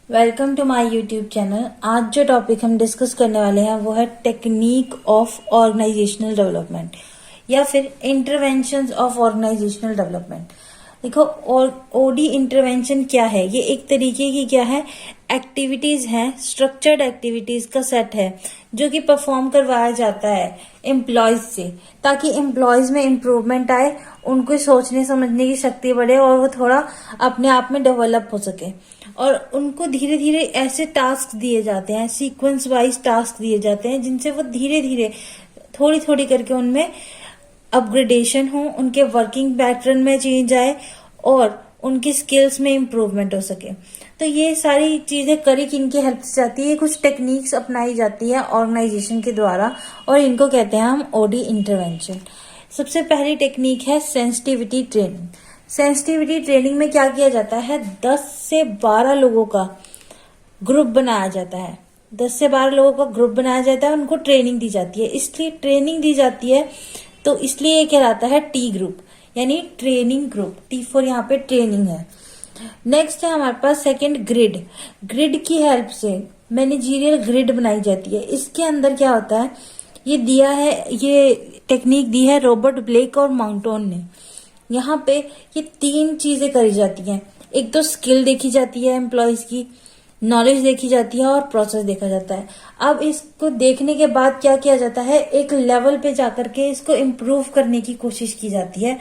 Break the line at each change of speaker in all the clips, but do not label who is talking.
Welcome to my YouTube channel. आज जो topic हम डिस्कस करने वाले हैं वो है टेक्निक ऑफ ऑर्गेनाइजेशनल डेवलपमेंट या फिर इंटरवेंशंस ऑफ ऑर्गेनाइजेशनल डेवलपमेंट। देखो, ओडी इंटरवेंशन क्या है? ये एक तरीके की क्या है, एक्टिविटीज है, स्ट्रक्चर्ड एक्टिविटीज का सेट है जो कि परफॉर्म करवाया जाता है एम्प्लॉयज से, ताकि एम्प्लॉयज में इम्प्रूवमेंट आए, उनको सोचने समझने की शक्ति बढ़े और वो थोड़ा अपने आप में डेवलप हो सके। और उनको धीरे धीरे ऐसे टास्क दिए जाते हैं, सीक्वेंस वाइज टास्क दिए जाते हैं, जिनसे वो धीरे धीरे थोड़ी थोड़ी करके उनमें अपग्रेडेशन हो, उनके वर्किंग पैटर्न में चेंज आए और उनकी स्किल्स में इम्प्रूवमेंट हो सके। तो ये सारी चीजें करी किनकी हेल्प से जाती है? कुछ टेक्निक्स अपनाई जाती है ऑर्गेनाइजेशन के द्वारा और इनको कहते हैं हम ओडी इंटरवेंशन। सबसे पहली टेक्निक है सेंसिटिविटी ट्रेनिंग। सेंसिटिविटी ट्रेनिंग में क्या किया जाता है? 10 से 12 लोगों का ग्रुप बनाया जाता है। 10 से 12 लोगों का ग्रुप बनाया जाता है, उनको ट्रेनिंग दी जाती है। इसलिए ट्रेनिंग दी जाती है तो इसलिए ये कहलाता है टी ग्रुप, यानी ट्रेनिंग ग्रुप। टी फॉर यहाँ पे ट्रेनिंग है। नेक्स्ट है हमारे पास सेकंड ग्रिड। ग्रिड की हेल्प से मैनेजरियल ग्रिड बनाई जाती है। इसके अंदर क्या होता है, ये दिया है, ये टेक्निक दी है रॉबर्ट ब्लेक और माउंटोन ने। यहाँ पे ये 3 चीजें करी जाती हैं। एक तो स्किल देखी जाती है, एम्प्लॉयज की नॉलेज देखी जाती है और प्रोसेस देखा जाता है। अब इसको देखने के बाद क्या किया जाता है, एक लेवल पे जाकर के इसको इम्प्रूव करने की कोशिश की जाती है।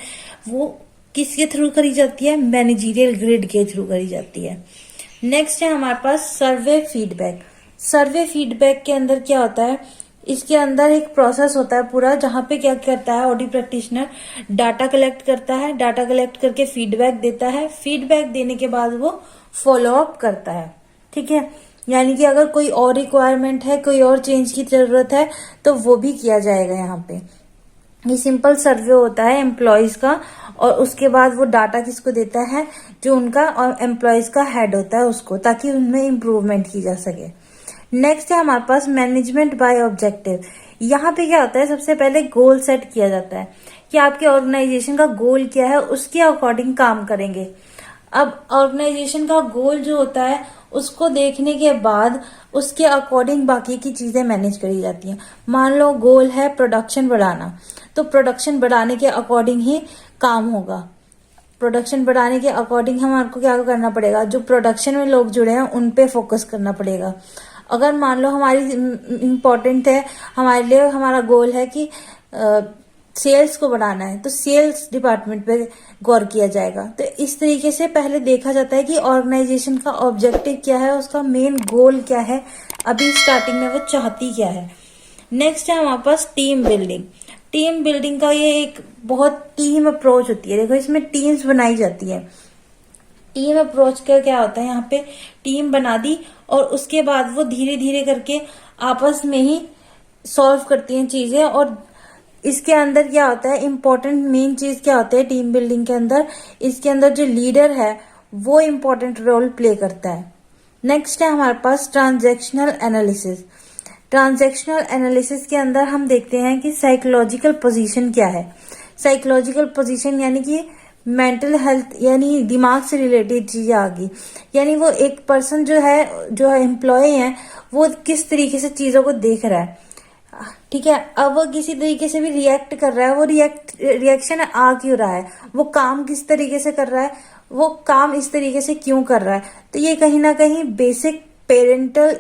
वो किसके थ्रू करी जाती है? मैनेजरियल ग्रिड के थ्रू करी जाती है। नेक्स्ट है हमारे पास सर्वे फीडबैक। सर्वे फीडबैक के अंदर क्या होता है, इसके अंदर एक प्रोसेस होता है पूरा, जहां पे क्या करता है ऑडी प्रैक्टिशनर, डाटा कलेक्ट करता है, डाटा कलेक्ट करके फीडबैक देता है, फीडबैक देने के बाद वो फॉलो अप करता है। ठीक है, यानी कि अगर कोई और रिक्वायरमेंट है, कोई और चेंज की जरूरत है तो वो भी किया जाएगा। यहाँ पे ये सिंपल सर्वे होता है एम्प्लॉयज का, और उसके बाद वो डाटा किसको देता है? जो उनका और एम्प्लॉयज का हेड होता है उसको, ताकि उनमें इम्प्रूवमेंट की जा सके। नेक्स्ट है हमारे पास मैनेजमेंट बाय ऑब्जेक्टिव। यहाँ पे क्या होता है, सबसे पहले गोल सेट किया जाता है कि आपके ऑर्गेनाइजेशन का गोल क्या है, उसके अकॉर्डिंग काम करेंगे। अब ऑर्गेनाइजेशन का गोल जो होता है उसको देखने के बाद उसके अकॉर्डिंग बाकी की चीजें मैनेज करी जाती हैं। मान लो गोल है प्रोडक्शन बढ़ाना, तो प्रोडक्शन बढ़ाने के अकॉर्डिंग ही काम होगा। प्रोडक्शन बढ़ाने के अकॉर्डिंग हमको क्या करना पड़ेगा, जो प्रोडक्शन में लोग जुड़े हैं उन पे फोकस करना पड़ेगा। अगर मान लो हमारी इम्पोर्टेंट है, हमारे लिए हमारा गोल है कि सेल्स को बढ़ाना है, तो सेल्स डिपार्टमेंट पे गौर किया जाएगा। तो इस तरीके से पहले देखा जाता है कि ऑर्गेनाइजेशन का ऑब्जेक्टिव क्या है, उसका मेन गोल क्या है, अभी स्टार्टिंग में वो चाहती क्या है। नेक्स्ट है हमारे पास टीम बिल्डिंग। टीम बिल्डिंग का ये एक बहुत टीम अप्रोच होती है। देखो, इसमें टीम्स बनाई जाती है। टीम अप्रोच का क्या होता है, यहाँ पे टीम बना दी और उसके बाद वो धीरे धीरे करके आपस में ही सॉल्व करती हैं चीजें। और इसके अंदर क्या होता है, इम्पोर्टेंट मेन चीज क्या होता है टीम बिल्डिंग के अंदर, इसके अंदर जो लीडर है वो इम्पोर्टेंट रोल प्ले करता है। नेक्स्ट है हमारे पास ट्रांजैक्शनल एनालिसिस। ट्रांजैक्शनल एनालिसिस के अंदर हम देखते हैं कि साइकोलॉजिकल पोजीशन क्या है। साइकोलॉजिकल पोजीशन यानी कि मेंटल हेल्थ, यानी दिमाग से रिलेटेड चीजें आ गई। यानी वो एक पर्सन जो है एम्प्लॉय है, वो किस तरीके से चीजों को देख रहा है। ठीक है, अब वो किसी तरीके से भी रिएक्ट कर रहा है, वो रिएक्शन आ क्यों रहा है, वो काम किस तरीके से कर रहा है, वो काम इस तरीके से क्यों कर रहा है। तो ये कहीं ना कहीं बेसिक पेरेंटल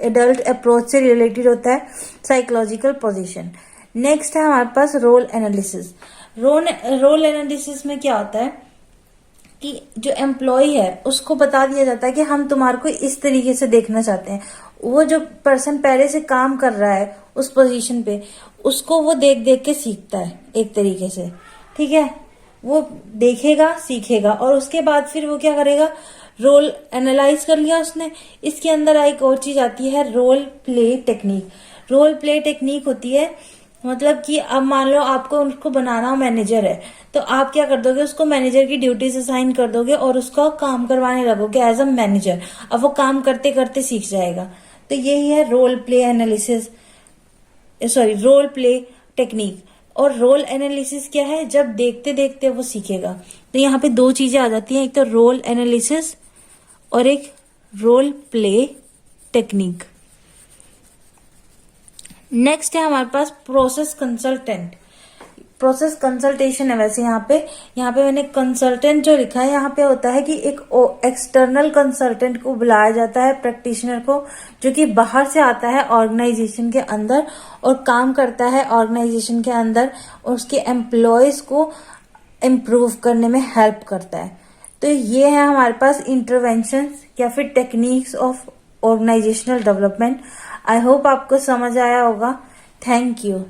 एडल्ट अप्रोच से रिलेटेड होता है साइकोलॉजिकल पोजीशन। नेक्स्ट है हमारे पास रोल एनालिसिस। रोल एनालिसिस में क्या होता है कि जो एम्प्लॉय है उसको बता दिया जाता है कि हम तुम्हारे को इस तरीके से देखना चाहते हैं। वो जो पर्सन पहले से काम कर रहा है उस पोजीशन पे, उसको वो देख देख के सीखता है एक तरीके से। ठीक है, वो देखेगा, सीखेगा और उसके बाद फिर वो क्या करेगा, रोल एनालाइज कर लिया उसने। इसके अंदर एक और चीज आती है role play technique. Role play technique होती है, मतलब कि अब मान लो आपको उसको बनाना मैनेजर है, तो आप क्या कर दोगे, उसको मैनेजर की ड्यूटीज असाइन कर दोगे और उसका काम करवाने लगोगे एज अ मैनेजर। अब वो काम करते करते सीख जाएगा। तो यही है role play analysis, role play technique. और रोल एनालिसिस क्या है, जब देखते देखते वो सीखेगा। तो यहाँ पे 2 चीजें आ जाती हैं, एक तो रोल एनालिसिस और एक रोल प्ले टेक्निक। नेक्स्ट है हमारे पास प्रोसेस कंसल्टेंट। प्रोसेस कंसल्टेशन है। वैसे यहाँ पे मैंने कंसल्टेंट जो लिखा है, यहाँ पे होता है कि एक एक्सटर्नल कंसल्टेंट को बुलाया जाता है, प्रैक्टिशनर को, जो कि बाहर से आता है ऑर्गेनाइजेशन के अंदर और काम करता है ऑर्गेनाइजेशन के अंदर और उसके एम्प्लॉयज को इम्प्रूव करने में हेल्प करता है। तो ये है हमारे पास इंटरवेंशन या फिर techniques of organisational development. I hope आपको समझ आया होगा। Thank you.